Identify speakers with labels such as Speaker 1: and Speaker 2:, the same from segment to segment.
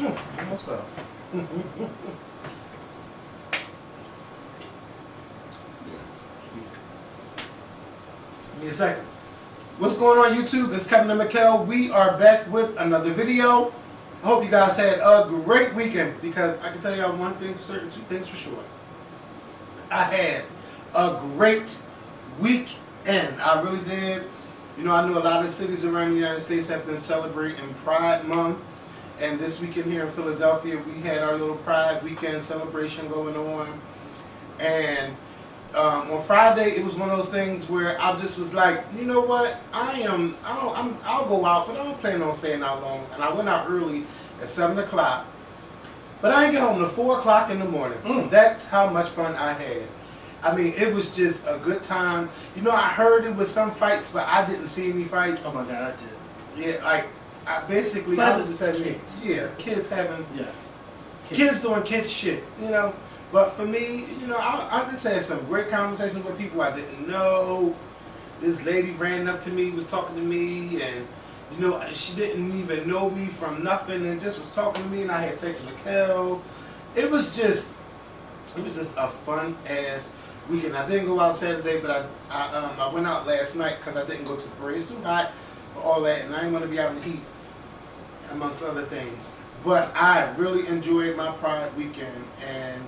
Speaker 1: Almost fell. Give me a second. What's going on YouTube? It's Kevin and Mikkel. We are back with another video. I hope you guys had a great weekend because I can tell y'all one thing for certain, two things for sure. I had a great weekend. I really did. You know, I know a lot of cities around the United States have been celebrating Pride Month. And this weekend here in Philadelphia, we had our little Pride weekend celebration going on. And on Friday, it was one of those things where I just was like, you know what? I'll go out, but I don't plan on staying out long. And I went out early at 7 o'clock. But I didn't get home till 4 o'clock in the morning. That's how much fun I had. I mean, it was just a good time. You know, I heard it was some fights, but I didn't see any fights.
Speaker 2: Oh my God, I did.
Speaker 1: Yeah, like, I was just having kids. Yeah, kids having, kids doing kid shit, you know. But for me, you know, I just had some great conversations with people I didn't know. This lady ran up to me, was talking to me, and, you know, she didn't even know me from nothing and just was talking to me, and I had texted Mikkel. It was just a fun-ass weekend. I didn't go out Saturday, but I went out last night because I didn't go to the parade. It's too hot for all that, and I didn't want to be out in the heat, amongst other things. But I really enjoyed my Pride weekend, and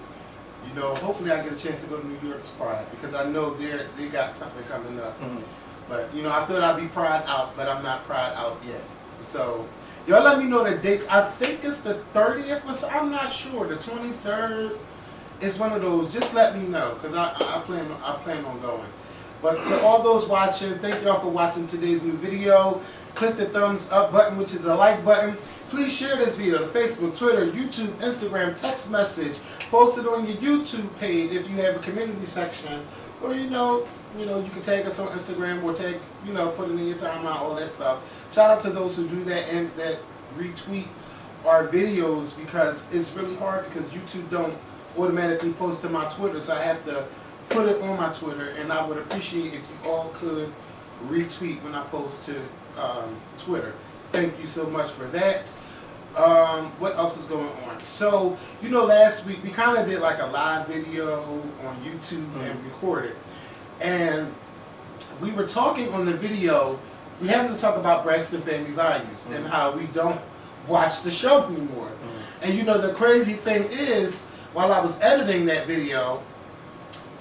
Speaker 1: you know, hopefully I get a chance to go to New York's Pride because I know they got something coming up. But you know, I thought I'd be Pride out, but I'm not Pride out yet. So y'all let me know the dates. I think it's the 30th or so. I'm not sure. The 23rd. It's one of those. Just let me know because I plan on going. But to all those watching, thank y'all for watching today's new video. Click the thumbs up button, which is a like button. Please share this video to Facebook, Twitter, YouTube, Instagram, text message. Post it on your YouTube page if you have a community section. Or you know, you can tag us on Instagram or tag, put it in your timeline, all that stuff. Shout out to those who do that and that retweet our videos because it's really hard because YouTube don't automatically post to my Twitter, so I have to put it on my Twitter, and I would appreciate if you all could retweet when I post to Twitter. Thank you so much for that. What else is going on? So, you know, last week we kind of did like a live video on YouTube and recorded, and we were talking on the video, we happened to talk about Braxton Family Values and how we don't watch the show anymore. And you know, the crazy thing is, while I was editing that video,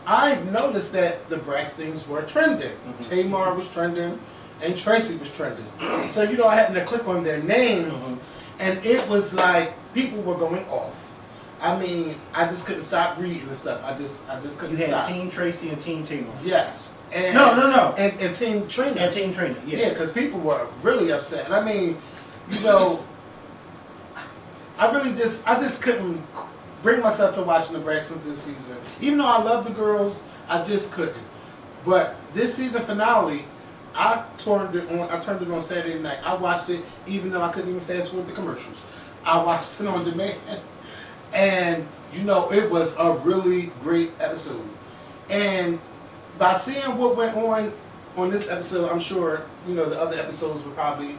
Speaker 1: I noticed that the Braxtons were trending. Tamar was trending, and Tracy was trending. So, you know, I happened to click on their names, and it was like people were going off. I mean, I just couldn't stop reading and stuff. I just couldn't stop.
Speaker 2: You had Team Tracy and Team Tamar.
Speaker 1: Yes. And,
Speaker 2: no.
Speaker 1: And Team Trina.
Speaker 2: And Team Trina, yeah.
Speaker 1: Yeah, because people were really upset. I mean, you know, I just couldn't bring myself to watching the Braxtons this season. Even though I love the girls, I just couldn't. But this season finale, I turned it on Saturday night. I watched it even though I couldn't even fast forward the commercials. I watched it on demand. And, you know, it was a really great episode. And by seeing what went on this episode, I'm sure, you know, the other episodes were probably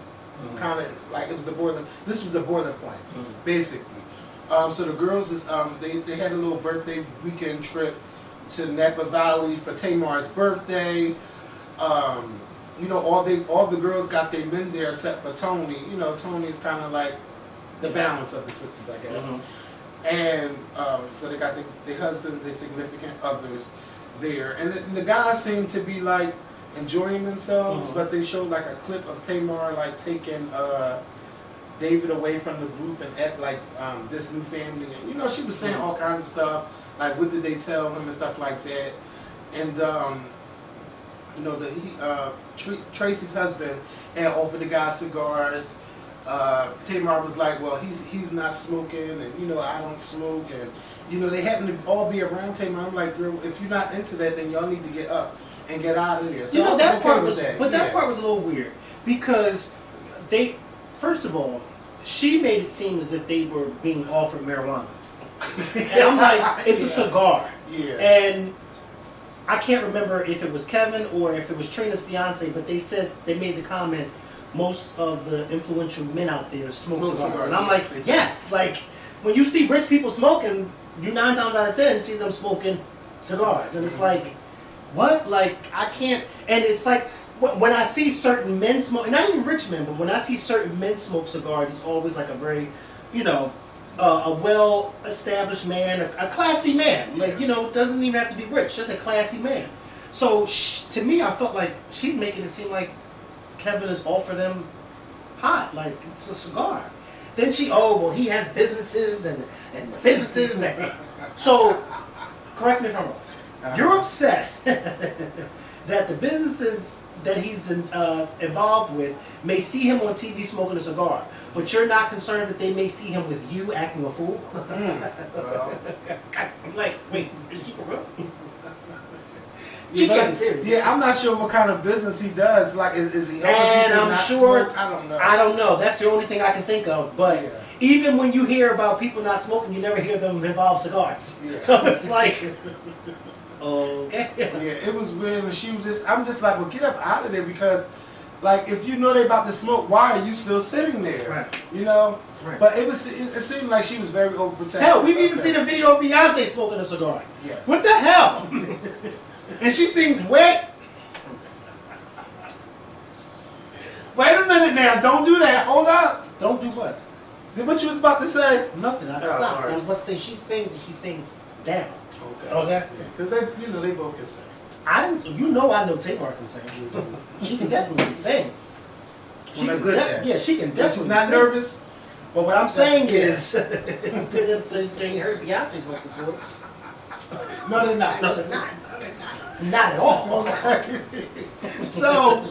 Speaker 1: kind of like, this was the boiling point, basically. So the girls they had a little birthday weekend trip to Napa Valley for Tamar's birthday. You know, all the girls got their men there except for Tony. You know, Tony's kind of like the balance of the sisters, I guess. And so they got their husbands, their significant others there, and the guys seemed to be like enjoying themselves, but they showed like a clip of Tamar like taking David away from the group and at like this new family, and you know, she was saying all kinds of stuff like what did they tell him and stuff like that. And you know, Tracy's husband had offered the guy cigars. Tamar was like, well, he's not smoking, and you know, I don't smoke, and you know, they happen to all be around Tamar. I'm like, girl, if you're not into that, then y'all need to get up and get out of there. So
Speaker 2: you know, that part was,
Speaker 1: that.
Speaker 2: But that part was a little weird because first of all, she made it seem as if they were being offered marijuana, and I'm like, it's a cigar, and I can't remember if it was Kevin or if it was Trina's fiance, but they said, they made the comment, most of the influential men out there smoke cigars. And I'm like, yes, like when you see rich people smoking, you 9 times out of 10 see them smoking cigars. And it's like, what? Like, I can't, and it's like, when I see certain men smoke, not even rich men, but when I see certain men smoke cigars, it's always like a very, you know, a well-established man, a classy man. Like, you know, doesn't even have to be rich, just a classy man. So to me, I felt like she's making it seem like Kevin is all for them hot, like it's a cigar. Then oh, well, he has businesses and businesses. So, correct me if I'm wrong. You're upset that the businesses that he's involved with may see him on TV smoking a cigar, but you're not concerned that they may see him with you acting a fool? Well, I'm like, wait, is she for real? She can't be serious.
Speaker 1: Yeah, I'm not sure what kind of business he does. Like, is he?
Speaker 2: And I'm sure.
Speaker 1: Smoke? I don't know.
Speaker 2: I don't know. That's the only thing I can think of. But even when you hear about people not smoking, you never hear them involve cigars. Yeah. So it's like, okay.
Speaker 1: Yeah, it was weird. And she was just. I'm just like, well, get up out of there, because, like, if you know they're about to smoke, why are you still sitting there? Right. You know. Right. But it seemed like she was very overprotective.
Speaker 2: Hell, we've even seen a video of Beyonce smoking a cigar. Yes. What the hell? And she seems wet.
Speaker 1: Wait a minute now. Don't do that. Hold up.
Speaker 2: Don't do what?
Speaker 1: What you was about to say?
Speaker 2: Nothing. I stopped. Right. I was about to say she sings down.
Speaker 1: Okay. Okay. Because they both can sing.
Speaker 2: You know I know Tamar can sing. She can definitely sing. She can yeah, she can definitely
Speaker 1: She's not nervous?
Speaker 2: But what I'm saying is, they heard Beyonce's vocal cords.
Speaker 1: No, they're not.
Speaker 2: No, they're not. Not at all.
Speaker 1: So,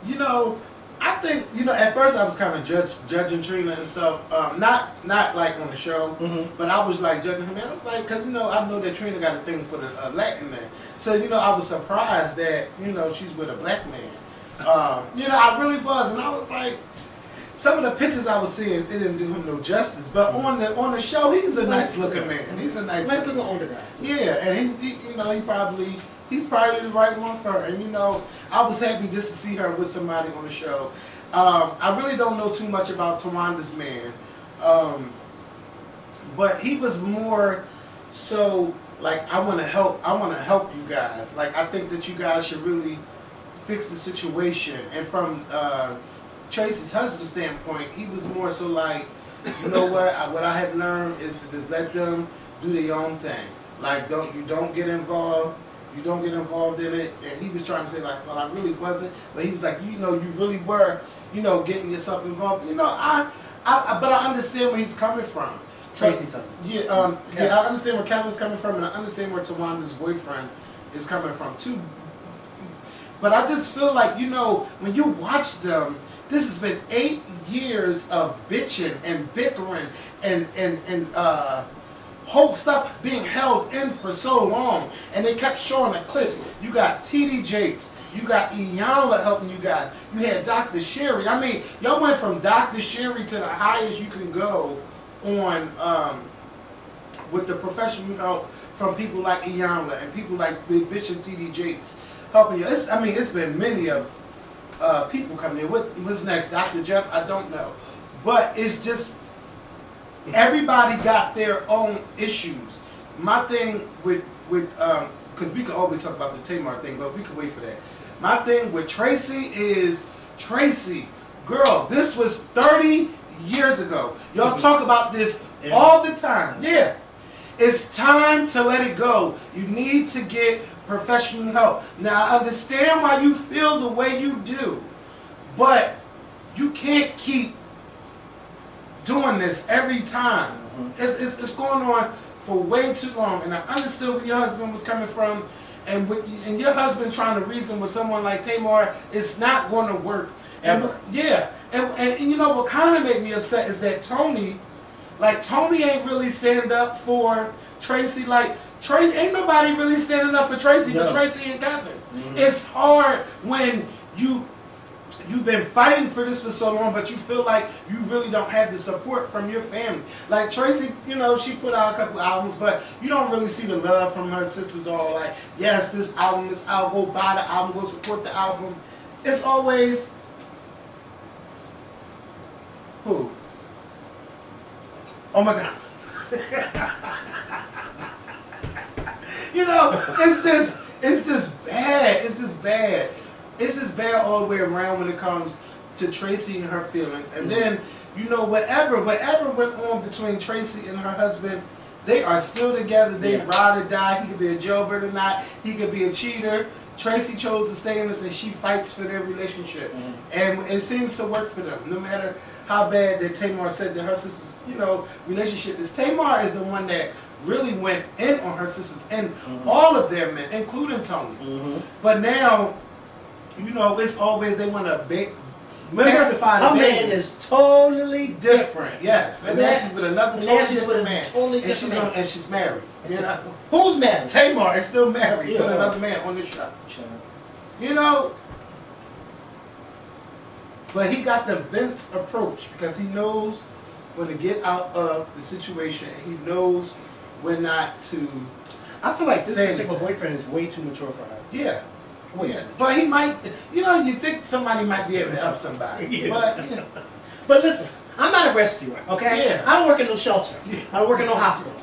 Speaker 1: you know, I think, you know, at first I was kind of judging Trina and stuff. Not like on the show, but I was like judging him. I was like, because, you know, I know that Trina got a thing for the Latin man. So, you know, I was surprised that, you know, she's with a black man. You know, I really was. And I was like, some of the pictures I was seeing, it didn't do him no justice. But on the show, he's a nice looking man. He's a nice looking older guy. Yeah, and you know, he's probably the right one for her. And you know, I was happy just to see her with somebody on the show. I really don't know too much about Tawanda's man, but he was more so like, I want to help you guys. Like, I think that you guys should really fix the situation. And from Tracy's husband's standpoint, he was more so like, you know what I have learned is to just let them do their own thing. Like, you don't get involved in it. And he was trying to say like, well, I really wasn't, but he was like, you know, you really were, you know, getting yourself involved. You know, but I understand where he's coming from.
Speaker 2: Tracy's husband.
Speaker 1: Yeah, yeah, I understand where Kevin's coming from, and I understand where Tawanda's boyfriend is coming from too. But I just feel like, you know, when you watch them, this has been 8 years of bitching and bickering and whole stuff being held in for so long, and they kept showing the clips. You got TD Jakes, you got Iyanla helping you guys. You had Dr. Sherry. I mean, y'all went from Dr. Sherry to the highest you can go on with the professional help from people like Iyanla and people like Big Bishop TD Jakes helping you. It's been many of people coming in. What's next? Dr. Jeff? I don't know. But it's just, everybody got their own issues. My thing with because we could always talk about the Tamar thing, but we could wait for that. My thing with Tracy is, Tracy, girl, this was 30 years ago. Y'all talk about this all the time. Yeah. It's time to let it go. You need to get professional help. Now, I understand why you feel the way you do, but you can't keep doing this every time. It's going on for way too long, and I understood where your husband was coming from, and your husband trying to reason with someone like Tamar, it's not going to work ever. Yeah, and you know what kind of made me upset is that Tony ain't really stand up for Tracy. Like, Tracy, ain't nobody really standing up for Tracy, but Tracy and Kevin. It's hard when you've been fighting for this for so long, but you feel like you really don't have the support from your family. Like Tracy, you know, she put out a couple albums, but you don't really see the love from her sisters all like, yes, this album is out, go buy the album, go support the album. It's always, Who? Oh my God. You know, it's just bad. It's just bad. It's just bad all the way around when it comes to Tracy and her feelings. And then, you know, whatever went on between Tracy and her husband, they are still together. They ride or die. He could be a jailbird or not. He could be a cheater. Tracy chose to stay in this, and she fights for their relationship. And it seems to work for them, no matter how bad that Tamar said that her sister's, you know, relationship is. Tamar is the one that really went in on her sisters and all of their men, including Tony. But now, you know, it's always they want to pacify the baby.
Speaker 2: Man is totally
Speaker 1: different. Yes, and now she's with another totally different man. And she's married. You know,
Speaker 2: who's married?
Speaker 1: Tamar is still married with another man on the show. You know, but he got the Vince approach because he knows when to get out of the situation, and he knows when not to.
Speaker 2: I feel like this particular boyfriend is way too mature for her.
Speaker 1: Yeah. But he might, you know, you think somebody might be able to help somebody. But
Speaker 2: listen, I'm not a rescuer, okay? I don't work in no shelter. I don't work in no hospital.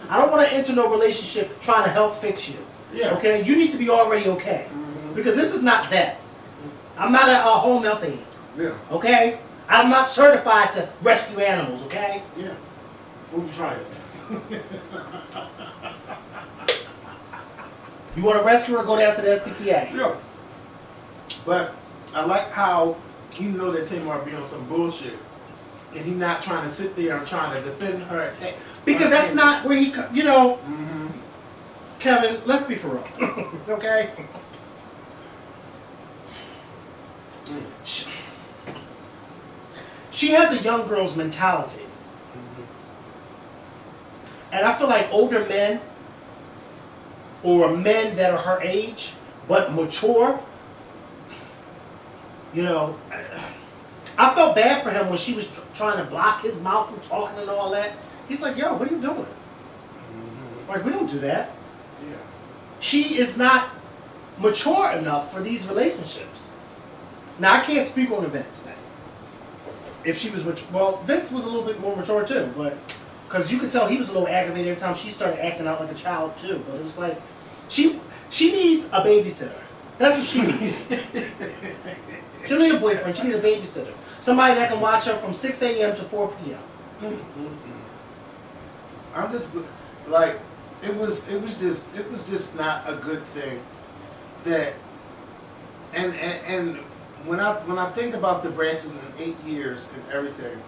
Speaker 2: I don't want to enter no relationship trying to help fix you. Okay? You need to be already okay. Because this is not that. I'm not a home health aide. Okay? I'm not certified to rescue animals, okay?
Speaker 1: Who you trying?
Speaker 2: You want to rescue her, go down to the SPCA.
Speaker 1: But I like how, even though that Tamar be on some bullshit, and he not trying to sit there and trying to defend her.
Speaker 2: Because that's not where he, you know, Kevin, let's be for real. Okay? She has a young girl's mentality. And I feel like older men, or men that are her age, but mature, you know, I felt bad for him when she was trying to block his mouth from talking and all that. He's like, yo, what are you doing? Like, we don't do that. She is not mature enough for these relationships. Now, I can't speak on Vince now. If she was mature, well, Vince was a little bit more mature too, but because you could tell he was a little aggravated every time she started acting out like a child too. But it was like, she needs a babysitter. That's what she needs. She don't need a boyfriend. She needs a babysitter. Somebody that can watch her from 6 a.m. to 4 p.m.
Speaker 1: I'm just like, it was just not a good thing. That and when I think about the branches in 8 years and everything,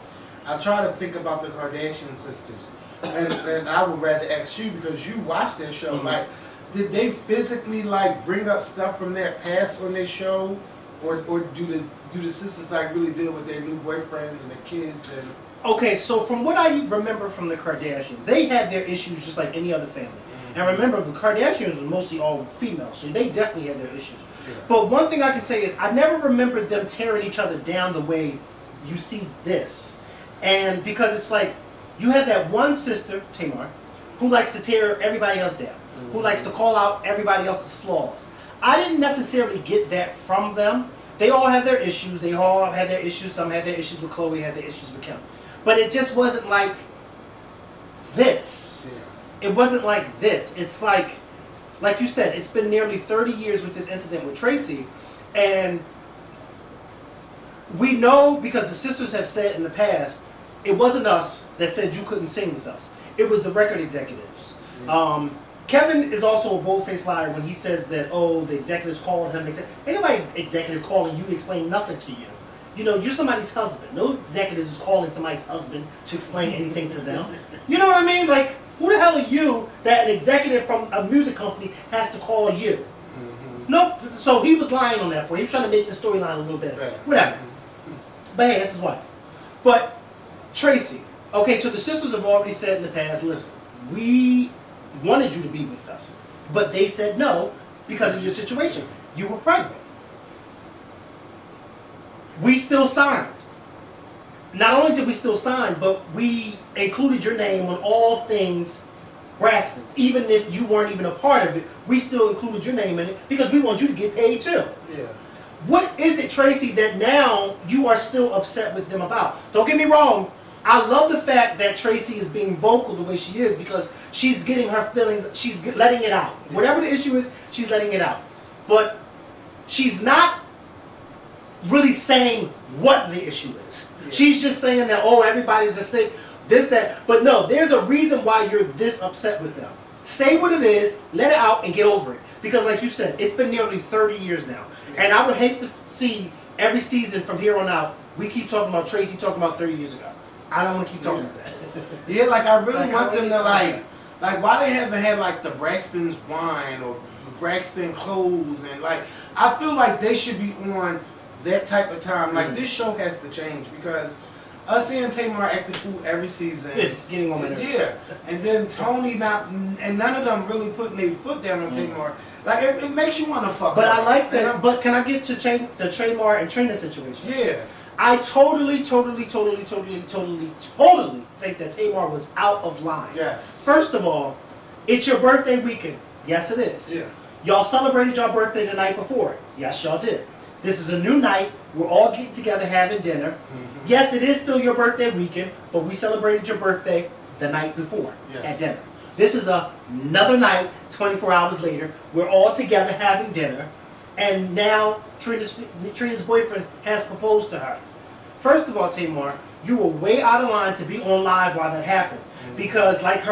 Speaker 1: I try to think about the Kardashian sisters, and I would rather ask you because you watched their show. Like, did they physically like bring up stuff from their past on their show, or do the sisters like really deal with their new boyfriends and the kids and?
Speaker 2: Okay, so from what I remember from the Kardashians, they had their issues just like any other family. And remember, the Kardashians was mostly all female, so they definitely had their issues. But one thing I can say is I never remembered them tearing each other down the way you see this. And because it's like, you have that one sister, Tamar, who likes to tear everybody else down, who likes to call out everybody else's flaws. I didn't necessarily get that from them. They all have their issues. They all had their issues. Some had their issues with Chloe, had their issues with Kim. But it just wasn't like this. It wasn't like this. It's like you said, it's been nearly 30 years with this incident with Tracy. And we know, because the sisters have said in the past, it wasn't us that said you couldn't sing with us. It was the record executives. Kevin is also a bold-faced liar when he says that, oh, the executives calling him. Ain't nobody executive calling you to explain nothing to you. You know, you're somebody's husband. No executive is calling somebody's husband to explain anything to them. You know what I mean? Like, who the hell are you that an executive from a music company has to call you? Nope. So he was lying on that point. He was trying to make the storyline a little better. Whatever. But hey, that's his wife. But Tracy. Okay, so the sisters have already said in the past, listen, we wanted you to be with us. But they said no because of your situation. You were pregnant. We still signed. Not only did we still sign, but we included your name on all things Braxton's. Even if you weren't even a part of it, we still included your name in it because we want you to get paid too. What is it, Tracy, that now you are still upset with them about? Don't get me wrong. I love the fact that Tracy is being vocal the way she is because she's getting her feelings, she's letting it out. Whatever the issue is, she's letting it out. But she's not really saying what the issue is. Yeah. She's just saying that, oh, everybody's a snake, this, that. But no, there's a reason why you're this upset with them. Say what it is, let it out, and get over it. Because like you said, it's been nearly 30 years now. And I would hate to see every season from here on out, we keep talking about Tracy talking about 30 years ago. I don't want to keep talking about that.
Speaker 1: Yeah, like I really want them to like why they haven't had like the Braxton's wine or Braxton clothes and like, I feel like they should be on that type of time. Like this show has to change because us seeing Tamar act the fool every season.
Speaker 2: It's getting on my nerves.
Speaker 1: Yeah, and then Tony not, and none of them really putting their foot down on Tamar. Like it makes you want to fuck.
Speaker 2: But I like that. But can I get to the Tamar and Trina situation?
Speaker 1: Yeah.
Speaker 2: I totally think that Tamar was out of line.
Speaker 1: Yes.
Speaker 2: First of all, it's your birthday weekend. Yes, it is.
Speaker 1: Yeah.
Speaker 2: Y'all celebrated your birthday the night before. Yes, y'all did. This is a new night. We're all getting together having dinner. Mm-hmm. Yes, it is still your birthday weekend, but we celebrated your birthday the night before at dinner. This is another night, 24 hours later. We're all together having dinner, and now Trina's boyfriend has proposed to her. First of all, Tamar, you were way out of line to be on live while that happened. Mm-hmm. Because like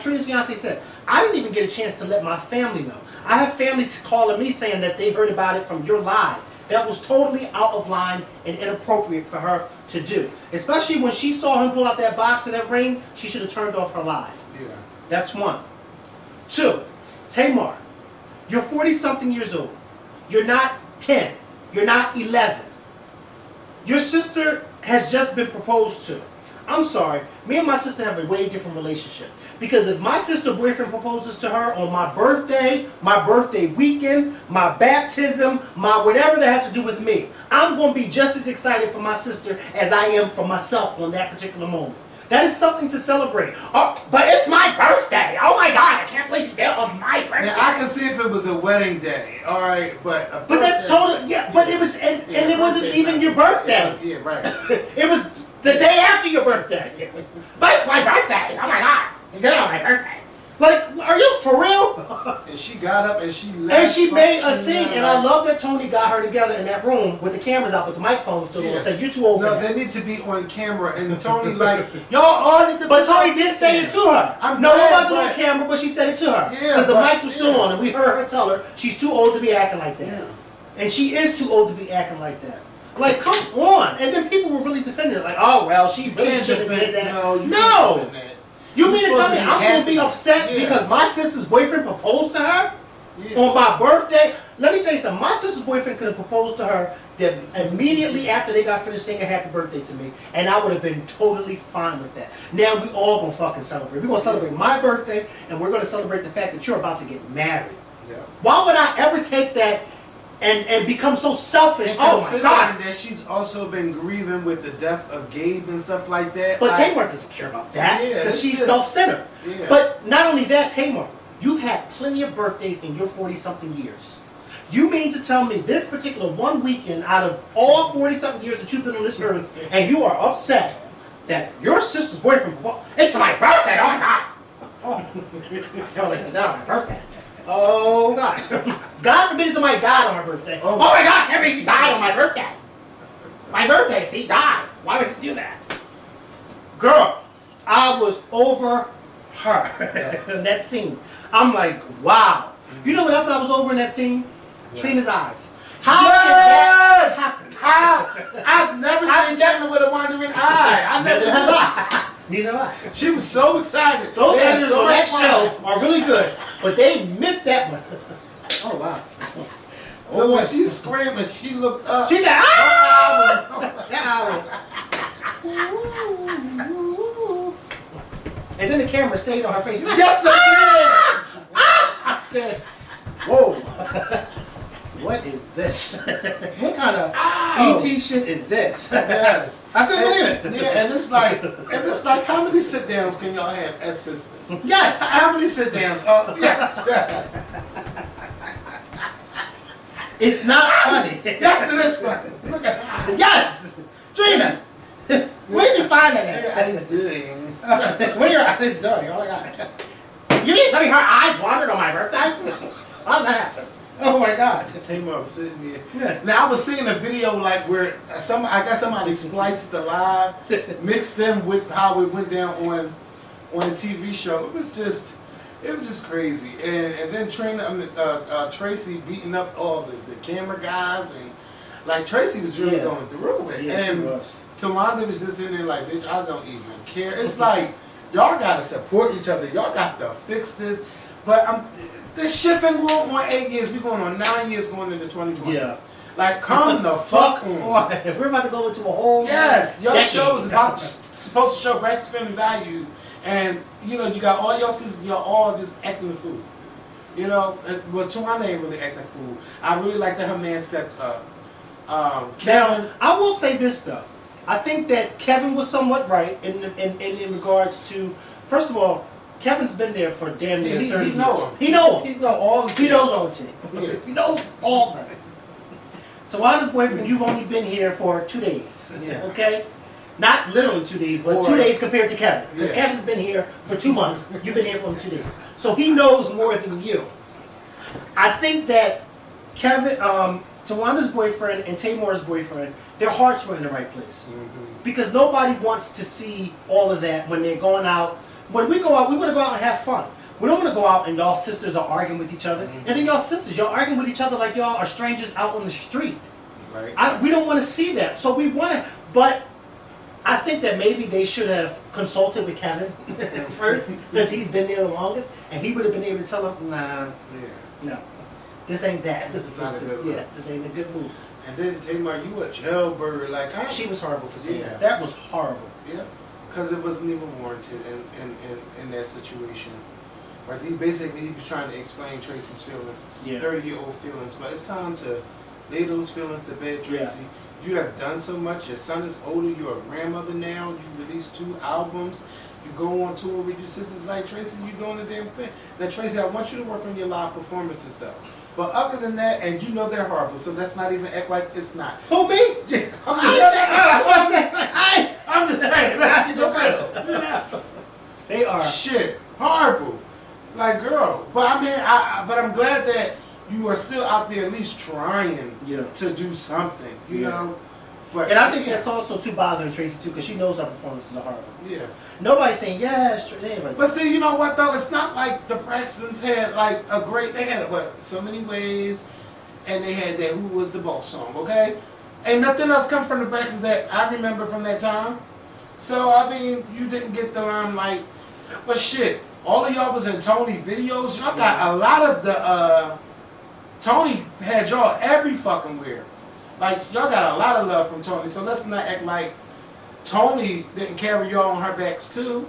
Speaker 2: Trina's fiance said, I didn't even get a chance to let my family know. I have family calling me saying that they heard about it from your live. That was totally out of line and inappropriate for her to do. Especially when she saw him pull out that box and that ring, she should have turned off her live.
Speaker 1: Yeah.
Speaker 2: That's one. Two, Tamar, you're 40-something years old. You're not 10. You're not 11. Your sister has just been proposed to. I'm sorry, me and my sister have a way different relationship. Because if my sister boyfriend proposes to her on my birthday weekend, my baptism, my whatever that has to do with me, I'm going to be just as excited for my sister as I am for myself on that particular moment. That is something to celebrate. Oh, but it's my birthday. Oh my God, I can't believe you did it on my birthday.
Speaker 1: Now, I can see if it was a wedding day, all right, but
Speaker 2: that's totally, yeah, but it was, and it wasn't even your birthday.
Speaker 1: Yeah, right.
Speaker 2: It was the day after your birthday. But it's my birthday. Oh my God, you did it on my birthday. Like, are you for real?
Speaker 1: And she got up and she left.
Speaker 2: And she made a scene, and I love that Tony got her together in that room with the cameras out, with the microphones still on, and said, "You're too old for that."
Speaker 1: No, they need to be on camera, and Tony like,
Speaker 2: y'all all need to. But Tony did say it to her. No, it wasn't on camera, but she said it to her.
Speaker 1: Yeah,
Speaker 2: because the mics were still on, and we heard her tell her she's too old to be acting like that. Yeah. And she is too old to be acting like that. Like, come on. And then people were really defending it, like, oh well, she really should have did that. No. You mean to tell me I'm going to be upset because my sister's boyfriend proposed to her on my birthday? Let me tell you something. My sister's boyfriend could have proposed to her immediately after they got finished singing happy birthday to me, and I would have been totally fine with that. Now we all going to fucking celebrate. We're going to celebrate my birthday, and we're going to celebrate the fact that you're about to get married. Yeah. Why would I ever take that and become so selfish?
Speaker 1: And
Speaker 2: oh my God!
Speaker 1: That she's also been grieving with the death of Gabe and stuff like that.
Speaker 2: But Tamar doesn't care about that because she's self-centered. Yeah. But not only that, Tamar, you've had plenty of birthdays in your 40-something years. You mean to tell me this particular one weekend out of all 40-something years that you've been on this earth, and you are upset that your sister's boyfriend? It's my birthday! Oh my God! Oh, not on my birthday. Oh God! God forbid somebody died on my birthday. Oh my God! Can't believe he died on my birthday. My birthday, he died. Why would he do that? Girl, I was over her in that scene. I'm like, wow. You know what else I was over in that scene? Yeah. Trina's eyes. How did that happen?
Speaker 1: How? I've never seen Trina with a wandering eye.
Speaker 2: Neither have I. Neither have I.
Speaker 1: She was so excited.
Speaker 2: Those editors on that show are really good, but they missed that one. Oh wow.
Speaker 1: So when she's screaming, she looked up.
Speaker 2: She said, ah! And then the camera stayed on her face.
Speaker 1: Yes, I did!
Speaker 2: I said, whoa. What is this? What kind of ET shit is this?
Speaker 1: Yes.
Speaker 2: I couldn't believe it.
Speaker 1: Yeah, and it's like, how many sit downs can y'all have as sisters?
Speaker 2: Yeah.
Speaker 1: How many sit downs? Oh, yes.
Speaker 2: It's not funny.
Speaker 1: Yes, it is funny. Look at that.
Speaker 2: Yes! Trina! Where'd you find that
Speaker 1: What
Speaker 2: at?
Speaker 1: are you eyes doing?
Speaker 2: What are your eyes doing? Oh my god. You mean tell me her eyes wandered on my birthday? How'd that happen? Oh my god.
Speaker 1: Tamar was sitting here.
Speaker 2: Yeah.
Speaker 1: Now I was seeing a video like where I got somebody spliced the live, mixed them with how it went down on a TV show. It was just crazy. And then Tracy beating up all the camera guys, and like Tracy was really going through it.
Speaker 2: Yeah,
Speaker 1: and
Speaker 2: she was.
Speaker 1: Tawanda was just in there like, bitch, I don't even care. It's like, y'all gotta support each other. Y'all got to fix this. But this shit been going on 8 years. We going on 9 years going into 2020.
Speaker 2: Yeah.
Speaker 1: Like, come the fuck on.
Speaker 2: We're about to go into a whole
Speaker 1: Your
Speaker 2: decade.
Speaker 1: show is supposed to show Braxton Family Values. And, you know, you got all your sisters, you're all just acting the fool. You know, well, Tawanda ain't really acting the fool. I really like that her man stepped up. Kevin.
Speaker 2: Now, I will say this though. I think that Kevin was somewhat right in regards to, first of all, Kevin's been there for damn near 30 years. He knows all the team.
Speaker 1: Yeah.
Speaker 2: He knows all of them. Tawanda's boyfriend, you've only been here for 2 days.
Speaker 1: Yeah.
Speaker 2: Okay? Not literally 2 days, but 2 days compared to Kevin. Because Kevin's been here for 2 months. You've been here for 2 days. So he knows more than you. I think that Kevin, Tawanda's boyfriend and Tamar's boyfriend, their hearts were in the right place. Mm-hmm. Because nobody wants to see all of that when they're going out. When we go out, we want to go out and have fun. We don't want to go out and y'all sisters are arguing with each other. Mm-hmm. And then y'all sisters, y'all arguing with each other like y'all are strangers out on the street. Right. We don't want to see that. So we want to, but I think that maybe they should have consulted with Kevin first, since he's been there the longest, and he would have been able to tell him, nah, no, this ain't that.
Speaker 1: This is not a good look.
Speaker 2: Yeah, this ain't a good move.
Speaker 1: And then Tamar, you a jailbird. Like,
Speaker 2: she was horrible for saying that. That was horrible.
Speaker 1: Yeah, because it wasn't even warranted in that situation. Right? He was trying to explain Tracy's feelings, 30-year-old feelings. But it's time to lay those feelings to bed, Tracy. Yeah. You have done so much. Your son is older. You're a grandmother now. You released 2 albums. You go on tour with your sisters. Like, Tracy, you're doing the damn thing. Now, Tracy, I want you to work on your live performances, though. But other than that, and you know they're horrible, so let's not even act like it's not.
Speaker 2: Who, me?
Speaker 1: Yeah, I'm just saying.
Speaker 2: They are
Speaker 1: shit horrible. Like, girl. But I mean, but I'm glad that you are still out there at least trying to do something. You know. But,
Speaker 2: and I think that's also too bothering Tracy too, because she knows our performances are horrible.
Speaker 1: Yeah.
Speaker 2: Nobody's saying yes. Anyway.
Speaker 1: But see, you know what though? It's not like the Braxtons had like a great. They had so many ways, and they had that "Who Was the Boss" song. Okay, ain't nothing else come from the Braxtons that I remember from that time. So I mean, you didn't get the limelight. But shit, all of y'all was in Tony videos. Y'all got a lot of the. Tony had y'all every fucking where. Like, y'all got a lot of love from Tony, so let's not act like Tony didn't carry y'all on her backs too.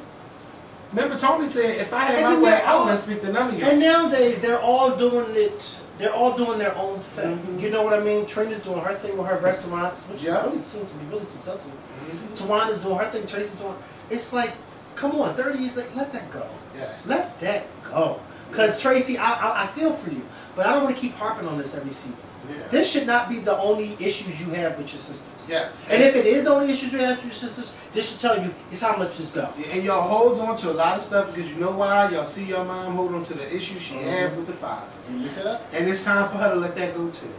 Speaker 1: Remember, Tony said, if I had my way, I wouldn't speak to none of you.
Speaker 2: And nowadays, they're all doing it, they're all doing their own thing. Mm-hmm. You know what I mean? Trina's doing her thing with her restaurants, which really seems to be really successful. Mm-hmm. Tawanda's doing her thing, Tracy's doing. It's like, come on, 30 years, like, let that go.
Speaker 1: Yes.
Speaker 2: Let that go. Because, Tracy, I feel for you, but I don't want to keep harping on this every season. Yeah. This should not be the only issues you have with your sisters.
Speaker 1: Yes.
Speaker 2: And if it is the only issues you have with your sisters, this should tell you it's how much this go.
Speaker 1: Yeah, and y'all hold on to a lot of stuff because you know why? Y'all see your mom hold on to the issues she had with the father.
Speaker 2: And you see that?
Speaker 1: And it's time for her to let that go too.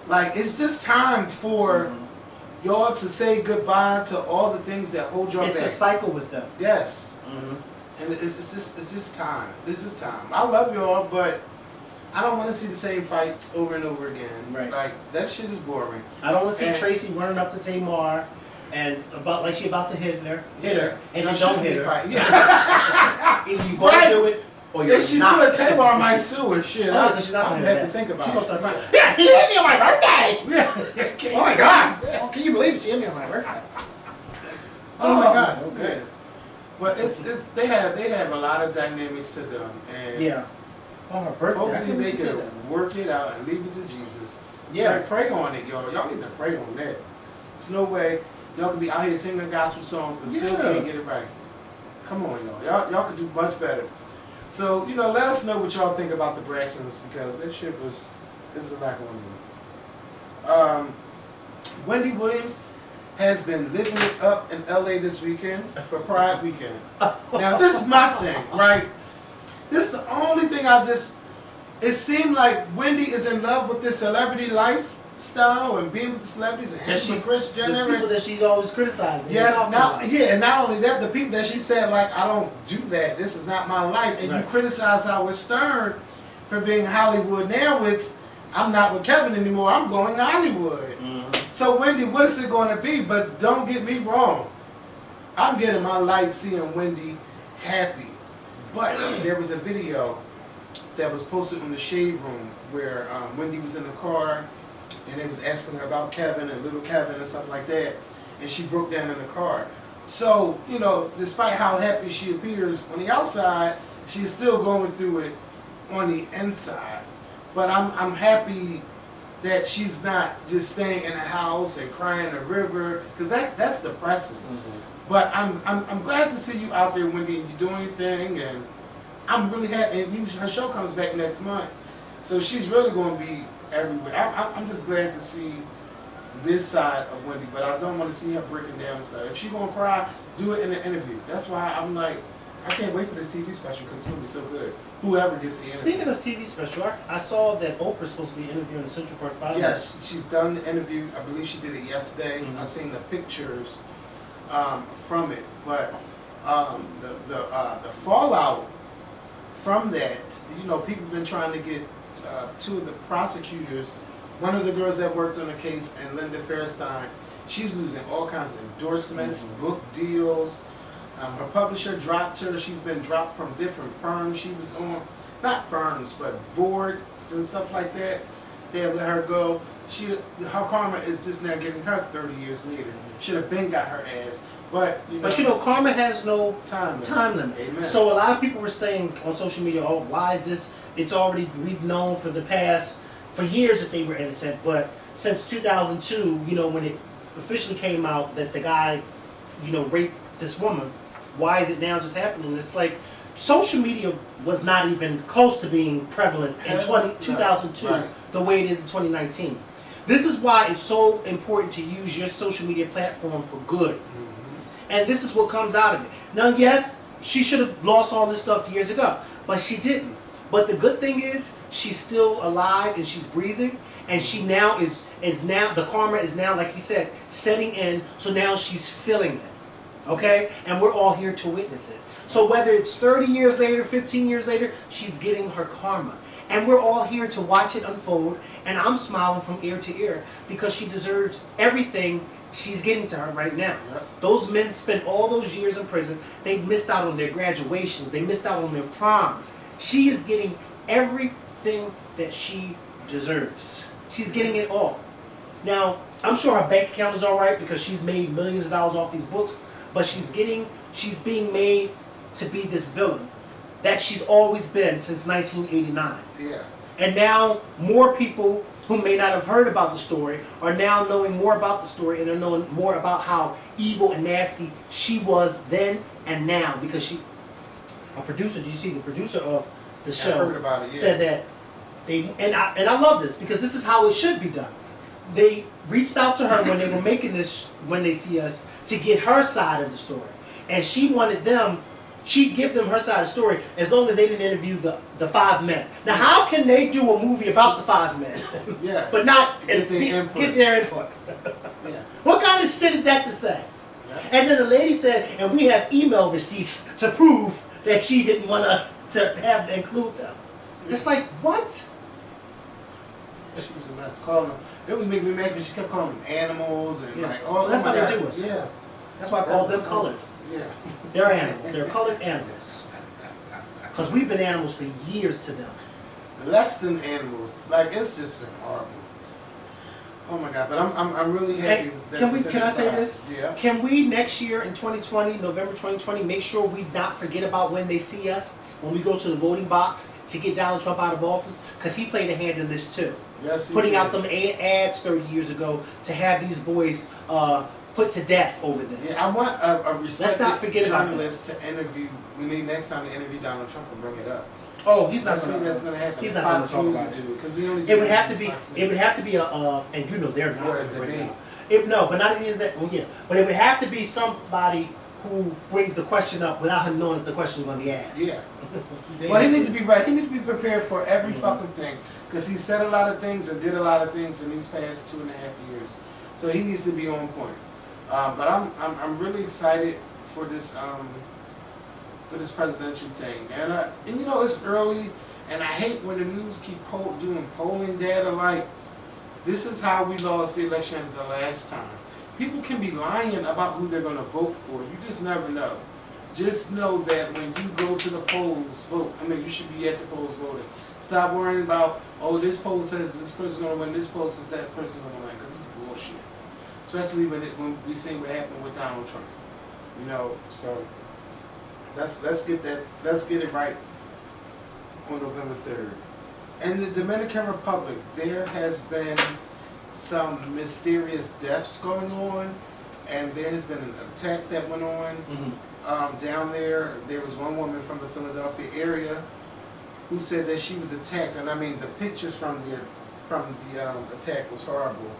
Speaker 1: Like, it's just time for y'all to say goodbye to all the things that hold y'all back.
Speaker 2: It's a cycle with them.
Speaker 1: Yes. And it's just time. This is time. I love y'all, but I don't want to see the same fights over and over again. Right. Like, that shit is boring.
Speaker 2: I don't want to see Tracy running up to Tamar and like she about to hit her, and then don't hit her. Either you gonna do it or you're not.
Speaker 1: If she do it, Tamar might sue her. Shit,
Speaker 2: she's not
Speaker 1: I'm gonna have to think about it.
Speaker 2: She gonna start crying. Yeah, he hit me on my birthday. Oh my god! Oh, can you believe it? She hit me on my birthday. Oh my god! Okay.
Speaker 1: But they have a lot of dynamics to them, and
Speaker 2: on her birthday.
Speaker 1: hopefully they can work it out and leave it to Jesus. Yeah, like, pray on it, y'all. Y'all need to pray on that. There's no way y'all can be out here singing gospel songs and still can't get it right. Come on, y'all. Y'all could do much better. So, let us know what y'all think about the Braxtons, because that shit was a lot going on. Wendy Williams has been living it up in LA this weekend for Pride weekend. Now this is my thing, right? This is the only thing it seemed like Wendy is in love with this celebrity lifestyle and being with the celebrities and hanging with Kris Jenner.
Speaker 2: The people that she's always criticizing.
Speaker 1: Yes, and not only that, the people that she said, like, I don't do that, this is not my life. And you criticize Howard Stern for being Hollywood. Now I'm not with Kevin anymore, I'm going to Hollywood. So Wendy, what's it going to be? But don't get me wrong, I'm getting my life seeing Wendy happy. But there was a video that was posted on the Shade Room where Wendy was in the car and they was asking her about Kevin and little Kevin and stuff like that, and she broke down in the car. So, you know, despite how happy she appears on the outside, she's still going through it on the inside. But I'm happy that she's not just staying in a house and crying a river, because that's depressing. But I'm glad to see you out there, Wendy, and you're doing your thing, and I'm really happy. And her show comes back next month, so she's really going to be everywhere. I'm just glad to see this side of Wendy, but I don't want to see her breaking down and stuff. If she's going to cry, do it in an interview. That's why I'm like, I can't wait for this TV special because it's going to be so good. Whoever gets the interview.
Speaker 2: Speaking of TV special, I saw that Oprah's supposed to be interviewing the Central Park Five.
Speaker 1: Yes, she's done the interview. I believe she did it yesterday. I've seen the pictures from it, but the fallout from that, you know, people have been trying to get two of the prosecutors, one of the girls that worked on the case, and Linda Fairstein. She's losing all kinds of endorsements, book deals. Her publisher dropped her. She's been dropped from different firms. She was on, not firms, but boards and stuff like that. They have let her go. Her karma is just now getting her 30 years later. Should have been got her ass. But you know, karma has no time limit. Amen. So a lot of people were saying on social media, "Oh, why is this?" We've known for years that they were innocent, but since 2002, you know, when it officially came out that the guy, you know, raped this woman, why is it now just happening? It's like social media was not even close to being prevalent in 2002 the way it is in 2019. This is why it's so important to use your social media platform for good. And this is what comes out of it. Now, yes, she should have lost all this stuff years ago, but she didn't. But the good thing is she's still alive and she's breathing, and she now the karma is now, like he said, setting in, so now she's feeling it. Okay? And we're all here to witness it. So whether it's 30 years later, 15 years later, she's getting her karma. And we're all here to watch it unfold, and I'm smiling from ear to ear because she deserves everything she's getting to her right now. Those men spent all those years in prison. They missed out on their graduations. They missed out on their proms. She is getting everything that she deserves. She's getting it all. Now, I'm sure her bank account is all right because she's made millions of dollars off these books, but she's being made to be this villain that she's always been since 1989. Yeah. And now more people who may not have heard about the story are now knowing more about the story, and they're knowing more about how evil and nasty she was then and now, because a producer, did you see the producer of the show? I heard about it, yeah. Said that and I love this because this is how it should be done. They reached out to her when they were making this, When They See Us, to get her side of the story. And she wanted them, she'd give them her side of the story as long as they didn't interview the 5 men. Now, how can they do a movie about the 5 men, but not get their input? Yeah. What kind of shit is that to say? Yeah. And then the lady said, and we have email receipts to prove that she didn't want us to include them. It's like, what? She was a mess. Calling them. It was making me mad because she kept calling them animals and like, oh, that's how they do us. Yeah. That's why I call them colored. Yeah. They're animals. They're colored animals. Because we've been animals for years to them. Less than animals. Like, it's just been horrible. Oh my God! But I'm really happy. Hey, can I say this? Yeah. Can we next year in 2020, November 2020, make sure we not forget about When They See Us when we go to the voting box to get Donald Trump out of office? Because he played a hand in this too. Yes, putting out them ads 30 years ago to have these boys put to death over this. Yeah, I want a respected journalist to interview. We need next time to interview Donald Trump and bring it up.
Speaker 2: Oh, he's not
Speaker 1: That's
Speaker 2: going
Speaker 1: going to happen.
Speaker 2: He's not going to talk about it. It would have to be. It would have to be a. And you know they're not right now. No, but not any of that. Well, yeah, but it would have to be somebody who brings the question up without him knowing if the question is going to be asked.
Speaker 1: Yeah. Well, he needs to be ready. He needs to be prepared for every fucking thing because he said a lot of things and did a lot of things in these past 2.5 years. So he needs to be on point. But I'm really excited for this presidential thing. And you know it's early, and I hate when the news keep doing polling data like. This is how we lost the election the last time. People can be lying about who they're going to vote for. You just never know. Just know that when you go to the polls, vote. I mean, you should be at the polls voting. Stop worrying about, oh, this poll says this person's going to win, this poll says that person's going to win, because it's bullshit. Especially when we see what happened with Donald Trump. You know, so let's get it right on November 3rd. In the Dominican Republic, there has been some mysterious deaths going on, and there has been an attack that went on down there. There was one woman from the Philadelphia area who said that she was attacked, and I mean the pictures from the attack was horrible.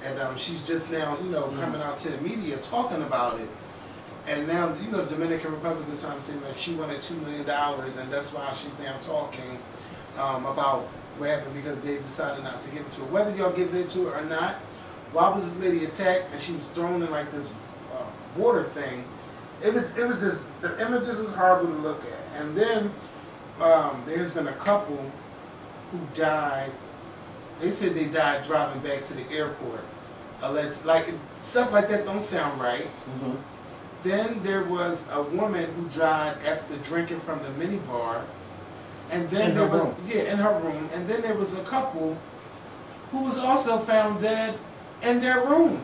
Speaker 1: And she's just now, you know, coming out to the media talking about it. And now, you know, Dominican Republic is trying to say like she wanted $2 million, and that's why she's now talking about what happened because they decided not to give it to her. Whether y'all give it to her or not, why was this lady attacked and she was thrown in like this water thing? It was just, the images was horrible to look at. And then there's been a couple who died. They said they died driving back to the airport. Like stuff like that don't sound right. Then there was a woman who died after drinking from the mini bar. And then there was in her room, and then there was a couple who was also found dead in their room,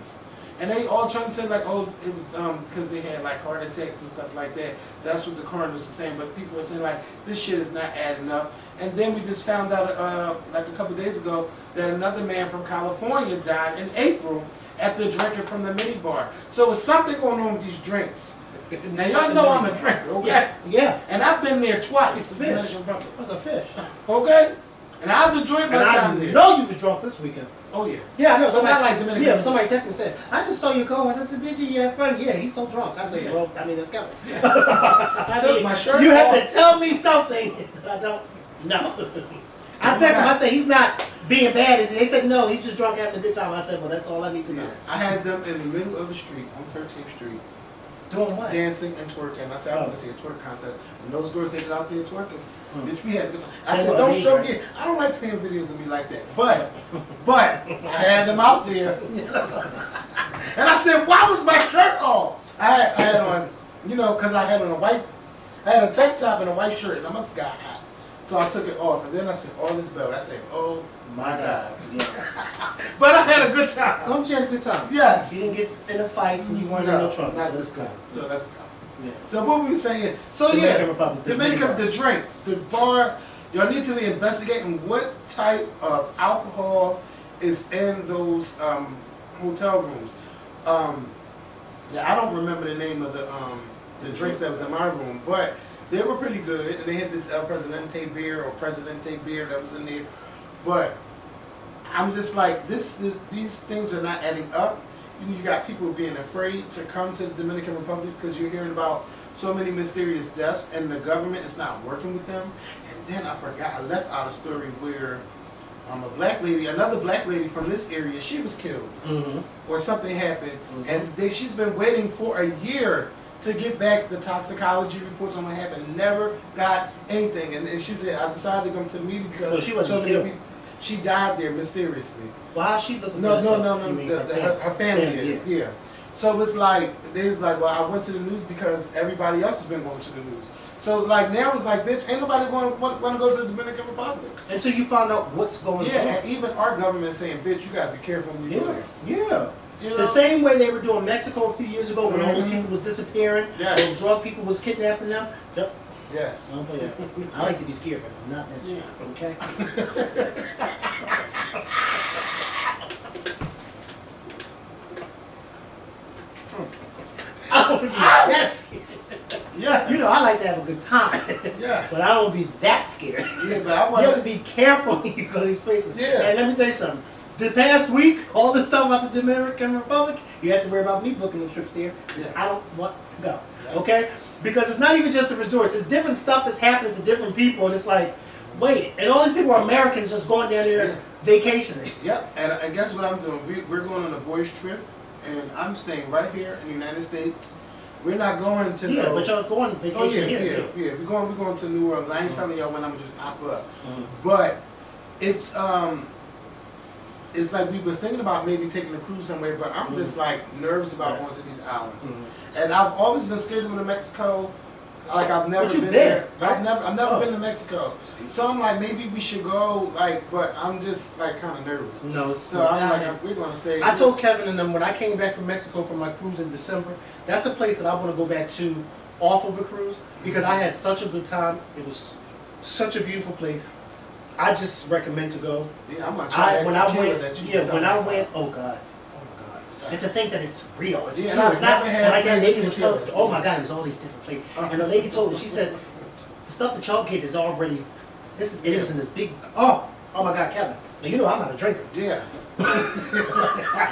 Speaker 1: and they all trying to say like, oh, it was because they had like heart attacks and stuff like that. That's what the coroners were saying, but people were saying like this shit is not adding up. And then we just found out like a couple days ago that another man from California died in April after drinking from the mini bar. So it's something going on with these drinks. Now y'all know I'm a drinker, okay?
Speaker 2: Yeah.
Speaker 1: And I've been there twice.
Speaker 2: It's fish. Like a fish.
Speaker 1: Okay? And I've enjoyed my time there.
Speaker 2: I know you was drunk this weekend.
Speaker 1: Oh yeah.
Speaker 2: Yeah, I know.
Speaker 1: But not like Dominican.
Speaker 2: Yeah, but somebody texted me and said, I just saw your co-host. I said, did you? Yeah, fun. Yeah, he's so drunk. I said, well, I mean, that's coming.
Speaker 1: Yeah. I took my shirt
Speaker 2: you
Speaker 1: off.
Speaker 2: have to tell me something that I don't know. I texted him. I said, he's not being bad. They said, no, he's just drunk having a good time. I said, well, that's all I need to know.
Speaker 1: I had them in the middle of the street on 13th Street.
Speaker 2: Doing what?
Speaker 1: Dancing and twerking. I said, I want to see a twerk contest. And those girls, they was out there twerking. Bitch, we had a good time. I said, don't show me. I don't like seeing videos of me like that. But I had them out there. You know? And I said, why was my shirt off? I had on, you know, because I had on I had a tank top and a white shirt, and I must have got hot. So I took it off, and then I said, all this belt. I said, oh my God. Yeah. But I had a good time.
Speaker 2: Don't you have a good time?
Speaker 1: Yes.
Speaker 2: You didn't get in a fights and you weren't in no trouble.
Speaker 1: Not this time. So that's good.
Speaker 2: Yeah.
Speaker 1: So what were we saying? So
Speaker 2: Dominican Republic.
Speaker 1: Dominican, the drinks, the bar, y'all need to be investigating what type of alcohol is in those hotel rooms. Yeah, I don't remember the name of the drink that was in my room, but they were pretty good, and they had this El Presidente beer or Presidente beer that was in there. But I'm just like, these things are not adding up. You got people being afraid to come to the Dominican Republic because you're hearing about so many mysterious deaths, and the government is not working with them. And then I forgot, I left out a story where another black lady from this area, she was killed, or something happened, and she's been waiting for a year to get back the toxicology reports on what happened. Never got anything, and she said, I decided to come to the meeting because
Speaker 2: she wasn't killed.
Speaker 1: She died there mysteriously.
Speaker 2: Why is she looking for
Speaker 1: No. Her family is, yeah. So it's like, they was like, well, I went to the news because everybody else has been going to the news. So like now it's like, bitch, ain't nobody want to go to the Dominican Republic.
Speaker 2: Until you find out what's going on.
Speaker 1: Yeah, and even our government saying, bitch, you got to be careful when you go there.
Speaker 2: Yeah.
Speaker 1: You know?
Speaker 2: The same way they were doing Mexico a few years ago when all those people was disappearing, those drug people was kidnapping them.
Speaker 1: Yes.
Speaker 2: Oh, yeah. I like to be scared, but not that scared, okay? I don't be that scared. Yeah. You know, I like to have a good time.
Speaker 1: Yeah.
Speaker 2: But I don't be that scared.
Speaker 1: Yeah, but I want
Speaker 2: you have to be careful when you go to these places.
Speaker 1: Yeah.
Speaker 2: And let me tell you something. The past week, all this stuff about the Dominican Republic, you have to worry about me booking the trips there. Yeah. I don't want to go. Yeah. Okay? Because it's not even just the resorts. It's different stuff that's happening to different people. And it's like, wait. And all these people are Americans just going down there vacationing.
Speaker 1: Yep. And guess what I'm doing? We're going on a boys trip. And I'm staying right here in the United States. We're not going to
Speaker 2: but y'all going vacation here.
Speaker 1: Yeah. We're going to New Orleans. I ain't telling y'all when I'm just pop up. But it's like we was thinking about maybe taking a cruise somewhere, but I'm just like nervous about going to these islands. And I've always been scared to go to Mexico. Like I've never been there. Right? I've never been to Mexico. So I'm like, maybe we should go. Like, but I'm just like kind of nervous.
Speaker 2: No.
Speaker 1: So I'm like, we're gonna stay.
Speaker 2: I told Kevin and them when I came back from Mexico from my cruise in December. That's a place that I want to go back to off of a cruise because I had such a good time. It was such a beautiful place. I just recommend to go.
Speaker 1: Yeah, I'm gonna try
Speaker 2: when I went. Oh God. And to think that it's real, it's pure. It's not. And like that lady was telling, oh my God, there's all these different places. And the lady told me, she said, the stuff that y'all get is already. It was in this big. Oh my God, Kevin. Now you know I'm not a drinker.
Speaker 1: Yeah.
Speaker 2: I was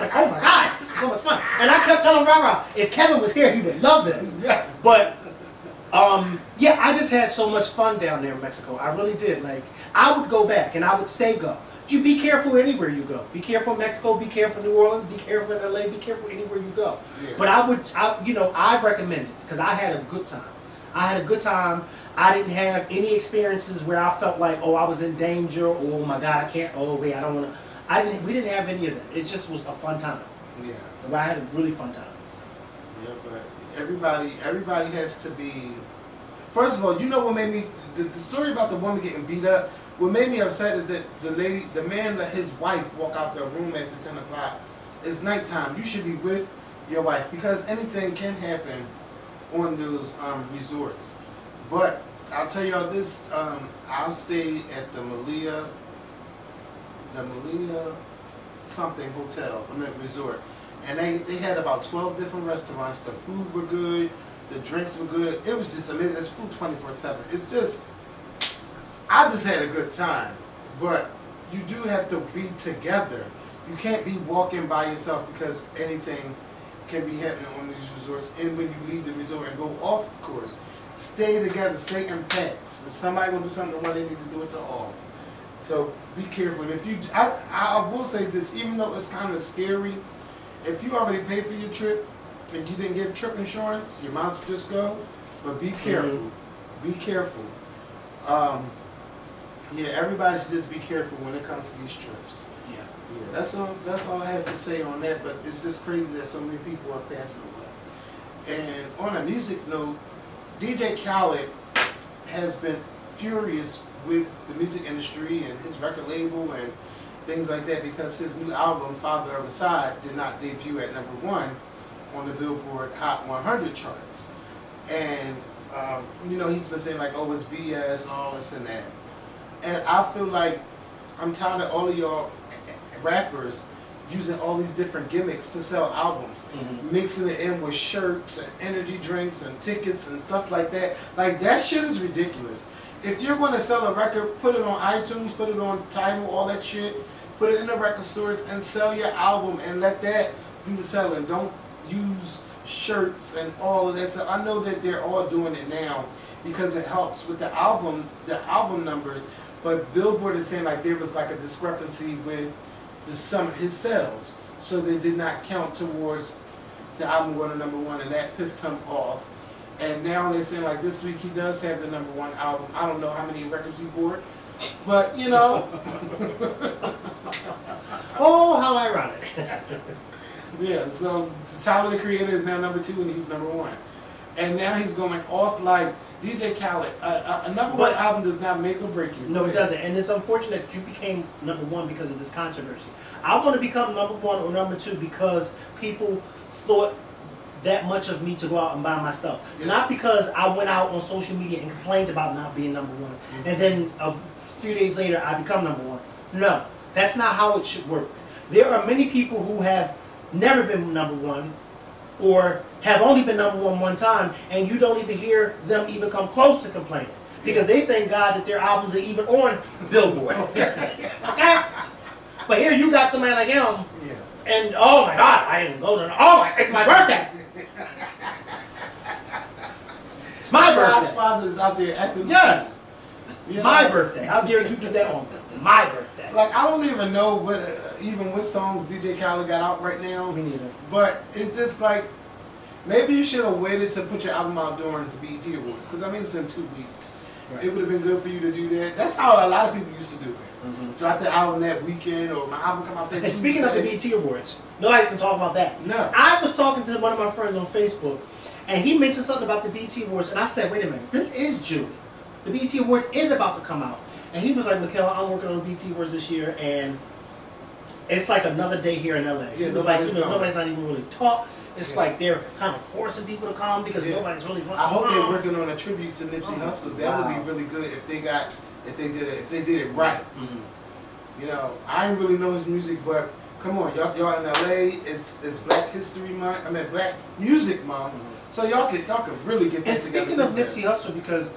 Speaker 2: like, oh my God, this is so much fun. And I kept telling Rara, if Kevin was here, he would love this.
Speaker 1: Yeah.
Speaker 2: But yeah, I just had so much fun down there in Mexico. I really did. Like, I would go back, and I would say go. You be careful anywhere you go. Be careful in Mexico. Be careful in New Orleans. Be careful in LA. Be careful anywhere you go. Yeah. But I recommend it because I had a good time. I had a good time. I didn't have any experiences where I felt like, oh, I was in danger. Or, oh my God, I can't. Oh wait, I don't want to. We didn't have any of that. It just was a fun time.
Speaker 1: Yeah.
Speaker 2: But I had a really fun time.
Speaker 1: Yeah, but everybody has to be. First of all, you know what made me the story about the woman getting beat up. What made me upset is that the man let his wife walk out their room after 10 o'clock. It's nighttime. You should be with your wife because anything can happen on those resorts. But I'll tell y'all this. I'll stay at the Malia something hotel, resort, and they had about 12 different restaurants. The food were good. The drinks were good. It was just amazing. It's food 24/7. It's just. I just had a good time, but you do have to be together. You can't be walking by yourself because anything can be happening on these resorts. And when you leave the resort and go off, of course, stay together, stay in packs. If somebody gonna do something to one, they need to do it to all. So be careful. And if you, I will say this, even though it's kind of scary, if you already paid for your trip and you didn't get trip insurance, you might as well just go. But be careful. Be careful. Yeah, everybody should just be careful when it comes to these trips. Yeah, that's all I have to say on that. But it's just crazy that so many people are passing away. And on a music note, DJ Khaled has been furious with the music industry and his record label and things like that because his new album, Father of a Side, did not debut at #1 on the Billboard Hot 100 charts. And he's been saying like, oh, it's BS, all this and that. And I feel like I'm tired of all of y'all rappers using all these different gimmicks to sell albums, mixing it in with shirts and energy drinks and tickets and stuff like that. Like, that shit is ridiculous. If you're going to sell a record, put it on iTunes, put it on Tidal, all that shit, put it in the record stores and sell your album and let that do the selling. Don't use shirts and all of that stuff. I know that they're all doing it now because it helps with the album numbers. But Billboard is saying like there was like a discrepancy with his sales, so they did not count towards the album going to #1, and that pissed him off. And now they're saying like this week he does have the #1 album. I don't know how many records he bought, but you know.
Speaker 2: Oh, how ironic!
Speaker 1: Yeah, so Tyler the Creator is now #2 and he's #1, and now he's going off like. DJ Khaled, a #1 album does not make or break you.
Speaker 2: No, it doesn't. And it's unfortunate that you became #1 because of this controversy. I want to become #1 or #2 because people thought that much of me to go out and buy my stuff. Yes. Not because I went out on social media and complained about not being #1. And then a few days later I become #1. No, that's not how it should work. There are many people who have never been #1 or have only been #1 one time, and you don't even hear them even come close to complaining. Because they thank God that their albums are even on Billboard. Okay? But here you got somebody like him, and oh my God, I didn't go to, it's my birthday. It's my birthday.
Speaker 1: God's fathers out there acting.
Speaker 2: Yes. It's my birthday. How dare you do that on my birthday?
Speaker 1: Like, I don't even know what songs DJ Khaled got out right now.
Speaker 2: Me neither.
Speaker 1: But it's just like, maybe you should have waited to put your album out during the BET Awards. Because, I mean, it's in 2 weeks. Right. It would have been good for you to do that. That's how a lot of people used to do it. Drop the album that weekend, or my album come out that
Speaker 2: And
Speaker 1: Tuesday.
Speaker 2: speaking of the BET Awards, nobody's been talking about that.
Speaker 1: No.
Speaker 2: I was talking to one of my friends on Facebook, and he mentioned something about the BET Awards, and I said, wait a minute, this is June. The BET Awards is about to come out. And he was like, Mikhail, I'm working on the BET Awards this year, and it's like another day here in LA.
Speaker 1: Yeah,
Speaker 2: It was like, nobody's not even really talk. It's like they're kind of forcing people to come because nobody's really going to
Speaker 1: I hope
Speaker 2: come.
Speaker 1: they're working on a tribute to Nipsey Hussle. That would be really good if they did it right. You know, I didn't really know his music, but come on, y'all in LA. It's Black History Month. I mean Black Music Month. So y'all could really get that together.
Speaker 2: And speaking of Nipsey Hussle, because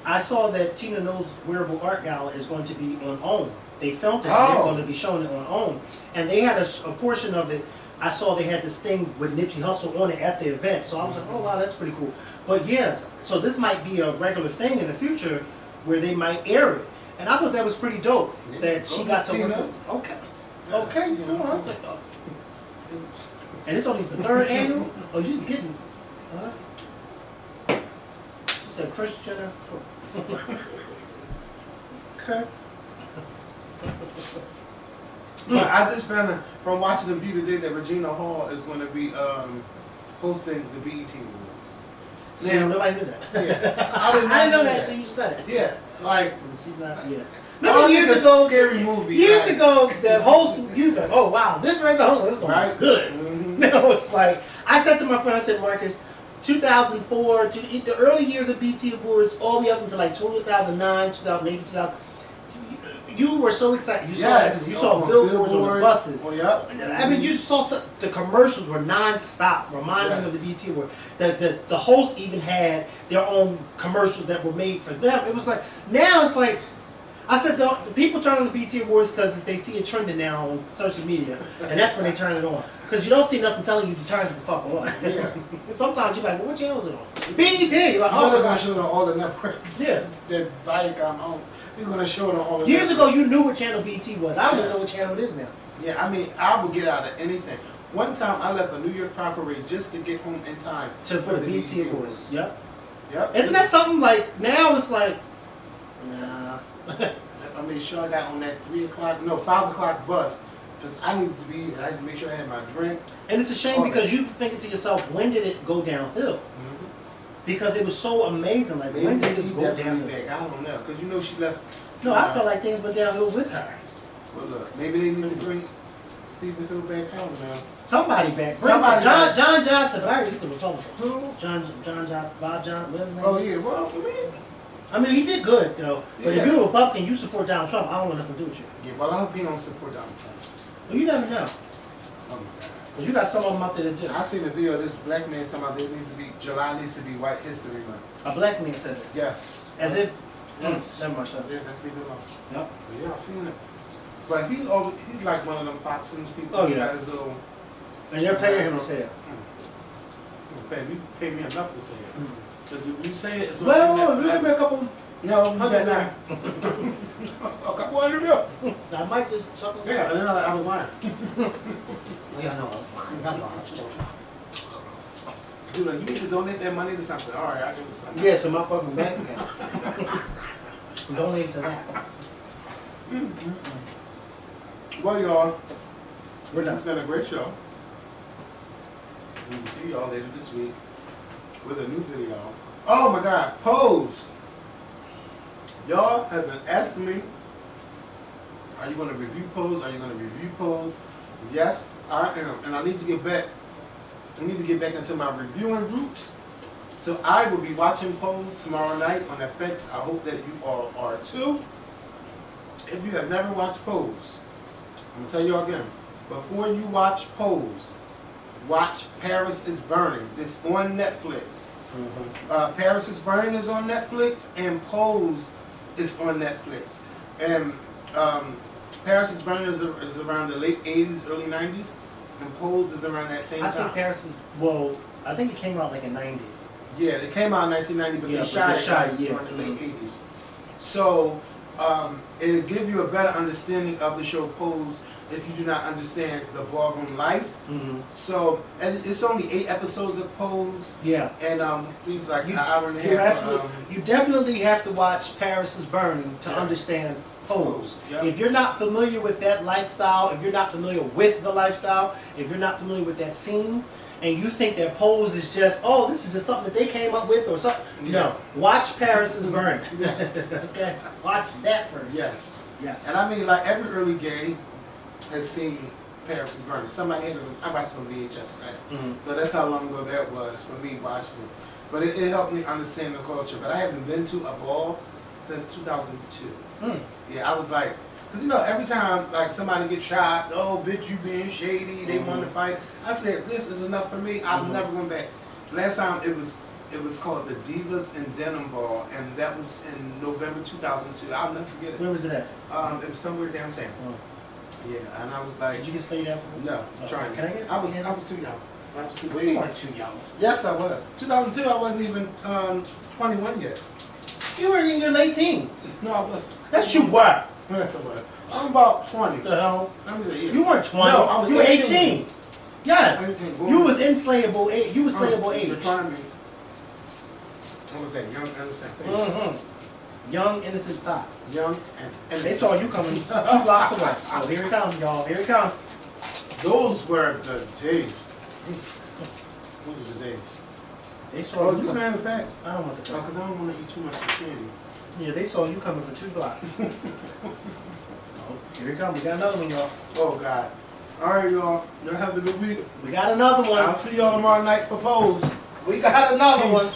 Speaker 2: I saw that Tina Knowles' Wearable Art Gala is going to be on OWN. They filmed it. They're going to be showing it on OWN, and they had a portion of it. I saw they had this thing with Nipsey Hussle on it at the event, so I was like, oh wow, that's pretty cool. But yeah, so this might be a regular thing in the future where they might air it, and I thought that was pretty dope that she got to work. Okay, and it's only the 3rd annual. Oh, she's getting. She said, Kris Jenner. Okay.
Speaker 1: But I just found out from watching the view today that Regina Hall is going to be hosting the BET Awards.
Speaker 2: See, nobody knew that.
Speaker 1: Yeah,
Speaker 2: I didn't know that until you said it.
Speaker 1: Yeah, like
Speaker 2: she's not. Yeah. Remember years ago?
Speaker 1: Scary movie.
Speaker 2: Years ago, that whole you go, oh wow, this red hole is going to be good. No, it's like I said to my friend, I said, Marcus, 2004, the early years of BET Awards, all the way up until like 2009, 2000, maybe 2000. You were so excited. You saw billboards on the buses. I mean, you saw the commercials were non-stop, reminding of the BET Award. The hosts even had their own commercials that were made for them. It was like, now it's like, I said the people turn on the BET Awards because they see it trending now on social media, and that's when they turn it on. Because you don't see nothing telling you to turn it the fuck on. Yeah. Sometimes you're like, well, what channel is it on? BET. You're like, oh, they're going to show it on all the networks. Yeah. That Viacom on. They're going to show it on all the Years ago, you knew what channel BET was. I don't even know what channel it is now.
Speaker 1: Yeah, I mean, I would get out of anything. One time, I left a New York Park parade just to get home in time
Speaker 2: for the BET Awards. Yep. Isn't that something like, now it's like, nah.
Speaker 1: I made sure I got on that 5 o'clock bus. Because I had to make sure I had my drink.
Speaker 2: And it's a shame because you thinking to yourself, when did it go downhill? Because it was so amazing. Like, when did this go downhill?
Speaker 1: I don't know. Because you know she left.
Speaker 2: No, I felt like things went downhill with her.
Speaker 1: Well, look, maybe they need to bring Stephen Hill back out now.
Speaker 2: Somebody back. John Johnson, but I already used to Republican. Who? Bob John, whatever his name.
Speaker 1: Oh, yeah. Well,
Speaker 2: I mean, he did good, though. But if you're a Republican, you support Donald Trump, I don't want nothing to do with you.
Speaker 1: Yeah, well, I hope he don't support Donald Trump.
Speaker 2: Well, you never know.
Speaker 1: Oh, my God.
Speaker 2: Because you got some of them out there that do.
Speaker 1: I seen a video of this black man talking about July needs to be White History Month.
Speaker 2: A black man said that?
Speaker 1: Yes.
Speaker 2: As if? Never mind.
Speaker 1: Yeah, that's leave it alone.
Speaker 2: Yep.
Speaker 1: Yeah, I seen it. But he's like one of them Fox News people.
Speaker 2: Oh, yeah. And you're paying him to say it.
Speaker 1: You pay me enough to say it. Because if you say it, it's
Speaker 2: well, give me a couple.
Speaker 1: No, $100 now. A couple $100.
Speaker 2: I might just chuckle.
Speaker 1: Yeah, and then I was lying.
Speaker 2: Well, y'all know I was lying. Y'all know I was joking.
Speaker 1: Dude, like, you need to donate that money to something. All right, I can do something.
Speaker 2: Yeah, to my fucking bank account. Donate to that.
Speaker 1: Well, y'all,
Speaker 2: we're done.
Speaker 1: It's been a great show. We will see y'all later this week with a new video. Oh my God, Pose. Y'all have been asking me, are you going to review Pose? Are you going to review Pose? Yes, I am. And I need to get back. I need to get back into my reviewing roots. So I will be watching Pose tomorrow night on FX. I hope that you all are too. If you have never watched Pose, I'm going to tell you all again. Before you watch Pose, watch Paris is Burning. It's on Netflix. Paris is Burning is on Netflix, and Pose is on Netflix. And Paris is Burning is around the late 80s, early 90s, and Pose is around that same time.
Speaker 2: I think Paris is, I think it came out like in 90.
Speaker 1: Yeah, it came out in 1990, but they shot it in the late 80s. So it'll give you a better understanding of the show Pose if you do not understand the ballroom life. So, and it's only 8 episodes of Pose.
Speaker 2: Yeah.
Speaker 1: And it's like an hour and a half.
Speaker 2: You definitely have to watch Paris is Burning to understand Pose.
Speaker 1: Yep.
Speaker 2: If you're not familiar with that lifestyle, if you're not familiar with the lifestyle, if you're not familiar with that scene, and you think that Pose is just, oh, this is just something that they came up with or something. No. Watch Paris is Burning.
Speaker 1: Yes.
Speaker 2: Okay. Watch that first.
Speaker 1: Yes.
Speaker 2: Yes.
Speaker 1: And I mean, like, every early gay has seen Paris is Burning. Somebody had I watched it on VHS, right? So that's how long ago that was for me watching it. But it helped me understand the culture. But I haven't been to a ball since 2002. Yeah, I was like, because you know, every time like somebody gets shot, oh bitch, you being shady, they want to fight. I said, this is enough for me. I'm never going back. Last time it was called the Divas and Denim Ball, and that was in November 2002. I'll never forget it.
Speaker 2: Where was it at?
Speaker 1: It was somewhere downtown. Yeah, and I was like,
Speaker 2: did you get slayed after?
Speaker 1: No, trying.
Speaker 2: Can I get?
Speaker 1: I was too young. I was too
Speaker 2: You
Speaker 1: way.
Speaker 2: weren't too young.
Speaker 1: Yes, I was. 2002, I wasn't even 21 yet.
Speaker 2: You were in your late teens.
Speaker 1: No, I wasn't.
Speaker 2: Yes, you were.
Speaker 1: Yes, I was. I'm about 20.
Speaker 2: The hell?
Speaker 1: I'm just a year.
Speaker 2: You weren't 20.
Speaker 1: No, I was
Speaker 2: you were
Speaker 1: 18.
Speaker 2: 18. Yes.
Speaker 1: 18.
Speaker 2: You was enslayable age. You was slayable age.
Speaker 1: You're trying to be. What was that? Young, innocent face.
Speaker 2: Young, innocent thought.
Speaker 1: Young and innocent.
Speaker 2: They saw you coming 2 blocks away. Oh, here it comes, y'all. Here it comes.
Speaker 1: Those were the days. Those were the days.
Speaker 2: They saw
Speaker 1: Oh,
Speaker 2: you
Speaker 1: you can
Speaker 2: coming.
Speaker 1: have it back.
Speaker 2: I don't want the
Speaker 1: Because I don't want to eat too much candy.
Speaker 2: Yeah, they saw you coming for 2 blocks. Oh, here it comes. We got another one, y'all.
Speaker 1: Oh, God. All right, y'all. Y'all have a good week.
Speaker 2: We got another one.
Speaker 1: I'll see y'all tomorrow night for Pose.
Speaker 2: We got another one.